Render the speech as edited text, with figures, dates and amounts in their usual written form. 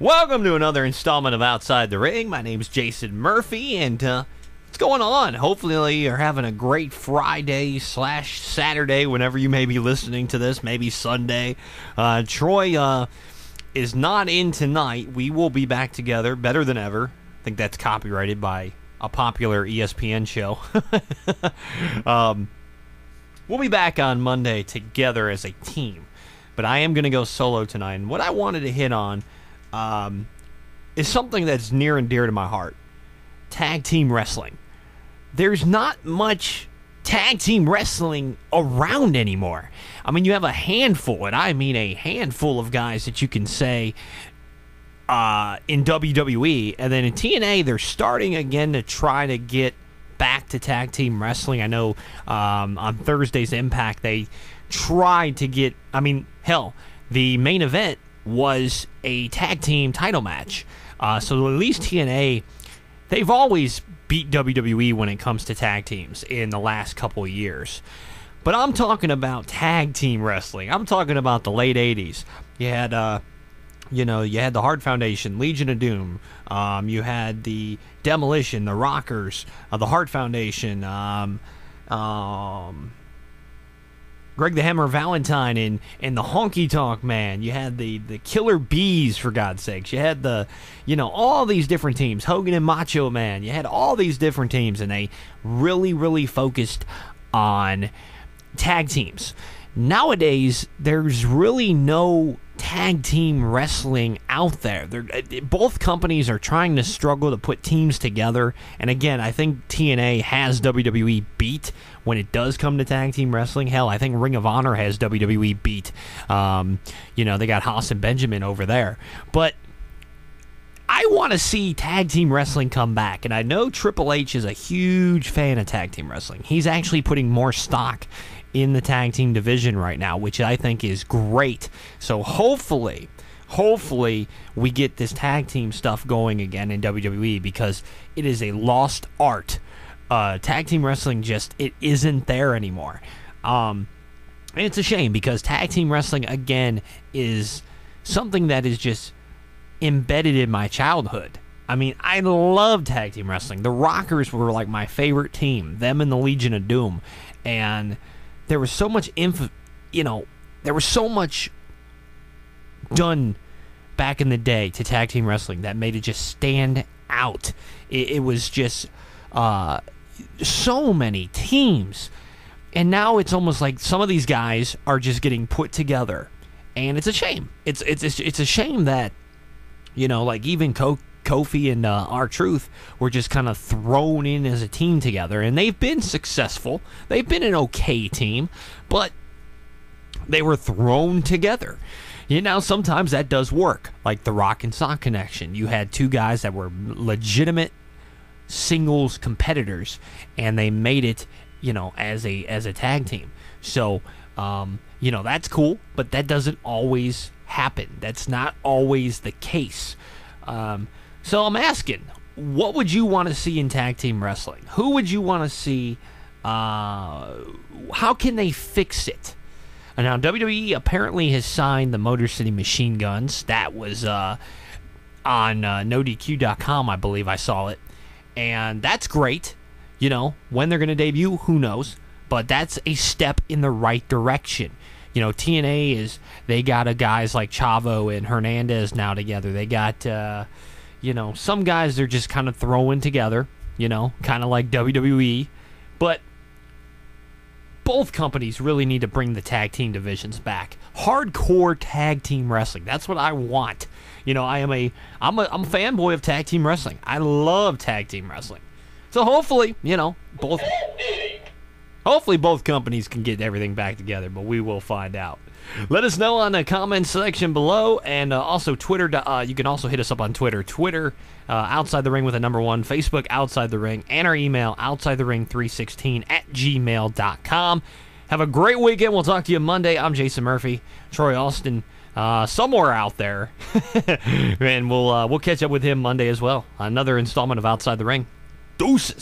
Welcome to another installment of Outside the Ring. My name's Jason Murphy, and what's going on? Hopefully you're having a great Friday/Saturday whenever you may be listening to this, maybe Sunday. Troy is not in tonight. We will be back together better than ever. I think that's copyrighted by a popular ESPN show. We'll be back on Monday together as a team, but I am going to go solo tonight. And what I wanted to hit on is something that's near and dear to my heart. Tag team wrestling. There's not much tag team wrestling around anymore. I mean, you have a handful, and I mean a handful of guys that you can say in WWE. And then in TNA, they're starting again to try to get back to tag team wrestling. I know on Thursday's Impact, they tried to get, hell, the main event was a tag team title match. So at least TNA, they've always beat WWE when it comes to tag teams in the last couple of years. But I'm talking about tag team wrestling. I'm talking about the late 80s. You had, you had the Hart Foundation, Legion of Doom. You had the Demolition, the Rockers, the Hart Foundation, Greg the Hammer Valentine and the Honky Tonk Man. You had the Killer Bees, for God's sakes. You had all these different teams. Hogan and Macho Man. You had all these different teams, and they really, really focused on tag teams. Nowadays, there's really no tag team wrestling out there. Both companies are trying to struggle to put teams together. And again, I think TNA has WWE beat when it does come to tag team wrestling. Hell, I think Ring of Honor has WWE beat. They got Haas and Benjamin over there. But I want to see tag team wrestling come back. And I know Triple H is a huge fan of tag team wrestling. He's actually putting more stock in the tag team division right now, which I think is great. So hopefully we get this tag team stuff going again in WWE, because it is a lost art. Tag team wrestling it isn't there anymore. And it's a shame, because tag team wrestling, again, is something that is just embedded in my childhood. I mean, I love tag team wrestling. The Rockers were like my favorite team, them and the Legion of Doom. And there was so much there was so much done back in the day to tag team wrestling that made it just stand out. It was just so many teams, and now it's almost like some of these guys are just getting put together, and it's a shame. It's a shame that like even Kofi and R-Truth were just kind of thrown in as a team together, and they've been successful. They've been an okay team, but they were thrown together. Sometimes that does work, like the Rock and Sock connection. You had two guys that were legitimate singles competitors, and they made it, as a tag team. So, that's cool, but that doesn't always happen. That's not always the case. So I'm asking, what would you want to see in tag team wrestling? Who would you want to see? How can they fix it? And now, WWE apparently has signed the Motor City Machine Guns. That was on NoDQ.com, I believe I saw it. And that's great. When they're going to debut, who knows? But that's a step in the right direction. TNA they got guys like Chavo and Hernandez now together. They got, some guys they're just kind of throwing together, kind of like WWE. But both companies really need to bring the tag team divisions back. Hardcore tag team wrestling. That's what I want. I'm a fanboy of tag team wrestling. I love tag team wrestling. So hopefully, Hopefully both companies can get everything back together, but we will find out. Let us know on the comments section below, and also Twitter. You can also hit us up on Twitter. Twitter, Outside the Ring with a number 1. Facebook, Outside the Ring, and our email, outsidethering316@gmail.com. Have a great weekend. We'll talk to you Monday. I'm Jason Murphy. Troy Austin, somewhere out there. And we'll catch up with him Monday as well. Another installment of Outside the Ring. Deuces.